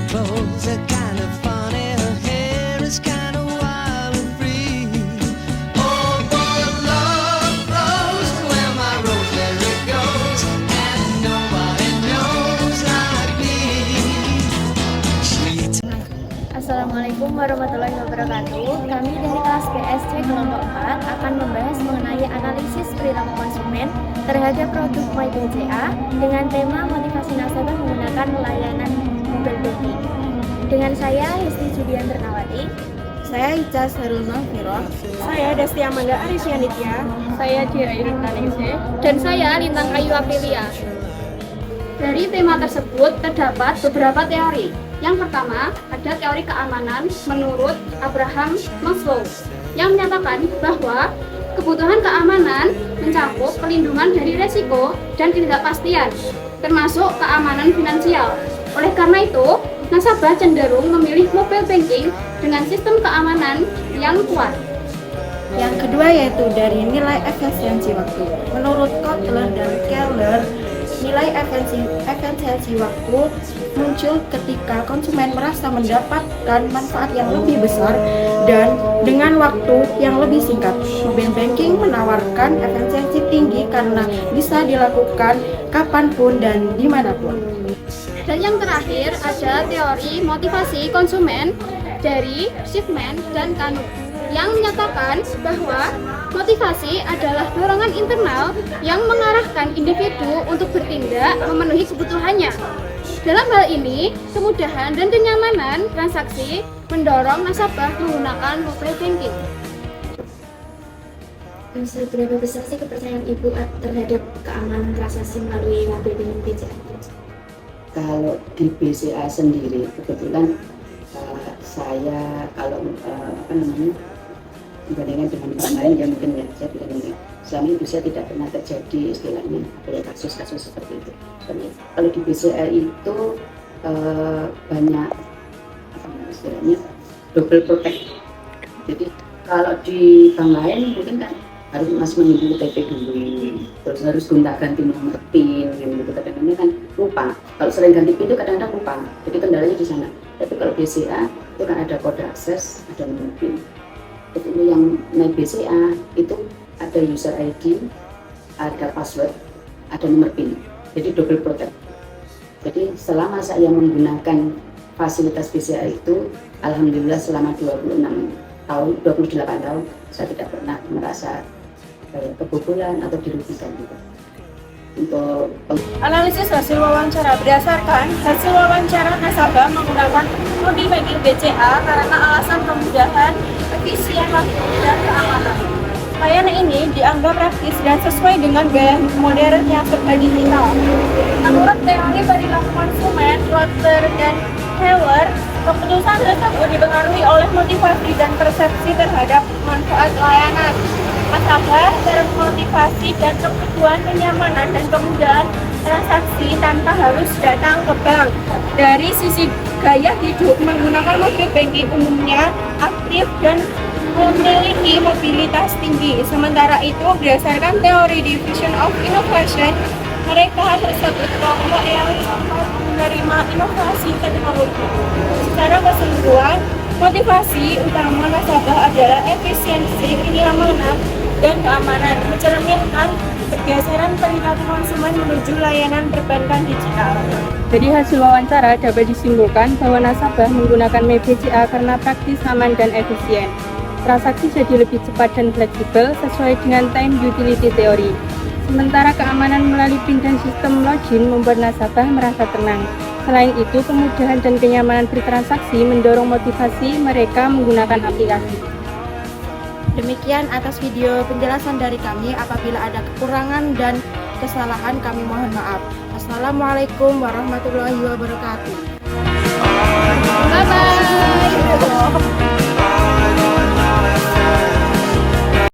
clothes are kind of funny, her hair is kind of wild and free. Oh, boy, love flows where my rosemary goes, and nobody knows like me. Sweet. Assalamualaikum warahmatullahi wabarakatuh. Kami dari kelas BSC kelompok 4 akan membahas mengenai analisis perilaku konsumen terhadap produk MyBCA dengan tema motivasi nasabah menggunakan layanan mobile banking. Dengan saya Hesti Judian Ternawati, Saya Ica Sarul Mahfiroh. Saya Desti Amanda Arisyanitya. saya Dia Irun Taningsih, dan saya Lintang Ayu Aprilia. Dari tema tersebut terdapat beberapa teori. Yang pertama, ada teori keamanan menurut Abraham Maslow yang menyatakan bahwa kebutuhan keamanan mencakup pelindungan dari resiko dan ketidakpastian, termasuk keamanan finansial. Oleh karena itu, nasabah cenderung memilih mobile banking dengan sistem keamanan yang kuat. Yang kedua yaitu dari nilai efisiensi waktu. Menurut Kotler dan Keller, nilai efisiensi waktu muncul ketika konsumen merasa mendapatkan manfaat yang lebih besar dan dengan waktu yang lebih singkat. Mobile banking menawarkan efisiensi tinggi karena bisa dilakukan kapanpun dan dimanapun. Dan yang terakhir ada teori motivasi konsumen dari Schiffman dan Kanu yang menyatakan bahwa motivasi adalah dorongan internal yang mengarahkan individu untuk bertindak memenuhi kebutuhannya. Dalam hal ini, kemudahan dan kenyamanan transaksi mendorong nasabah menggunakan mobile banking. Seberapa besar sih kepercayaan Ibu terhadap keamanan transaksi melalui mobile banking BCA? Kalau di BCA sendiri, kebetulan saya kalau dibandingkan dengan yang lain ya mungkin ya saya tidak ingat. Selama ini saya tidak pernah terjadi istilahnya ada kasus-kasus seperti itu. Kalau di BCA itu banyak istilahnya double protect. Jadi kalau di bank lain mungkin kan harus masih menunggu OTP dulu, terus harus gonta-ganti nomor PIN gitu. Kadang-kadang kan lupa. Kalau sering ganti PIN itu kadang-kadang lupa. Jadi kendalanya di sana. Tapi kalau BCA itu kan ada kode akses, ada nomor PIN. Itu yang naik BCA itu ada user ID, ada password, ada nomor PIN. Jadi double protect. Jadi selama saya menggunakan fasilitas BCA itu, alhamdulillah selama 28 tahun saya tidak pernah merasa kebobolan atau dirugikan juga. Untuk Analisis hasil wawancara berdasarkan hasil wawancara nasabah menggunakan mobile banking BCA karena alasan kemudahan, efisien waktu, dan keamanan. Layanan ini dianggap praktis dan sesuai dengan gaya modern yang serba digital. Menurut teori perilaku konsumen, Kotler dan Keller, keputusan tersebut dipengaruhi oleh motivasi dan persepsi terhadap manfaat layanan. Nasabah termotivasi dan kebutuhan kenyamanan dan kemudahan transaksi tanpa harus datang ke bank. Dari sisi gaya hidup, menggunakan mobile banking umumnya aktif dan memiliki mobilitas tinggi. Sementara itu, berdasarkan teori diffusion of innovation, mereka tersebut kelompok yang cepat menerima inovasi teknologi. Secara keseluruhan, motivasi utama nasabah adalah efisiensi, kenyamanan, dan keamanan, mencerminkan pergeseran perilaku konsumen menuju layanan perbankan digital. Dari hasil wawancara dapat disimpulkan bahwa nasabah menggunakan MyBCA karena praktis, aman, dan efisien. Transaksi jadi lebih cepat dan fleksibel sesuai dengan time utility theory. Sementara keamanan melalui PIN dan sistem login membuat nasabah merasa tenang. Selain itu, kemudahan dan kenyamanan bertransaksi mendorong motivasi mereka menggunakan aplikasi. Demikian atas video penjelasan dari kami. Apabila ada kekurangan dan kesalahan kami mohon maaf. Assalamualaikum warahmatullahi wabarakatuh. Bye-bye!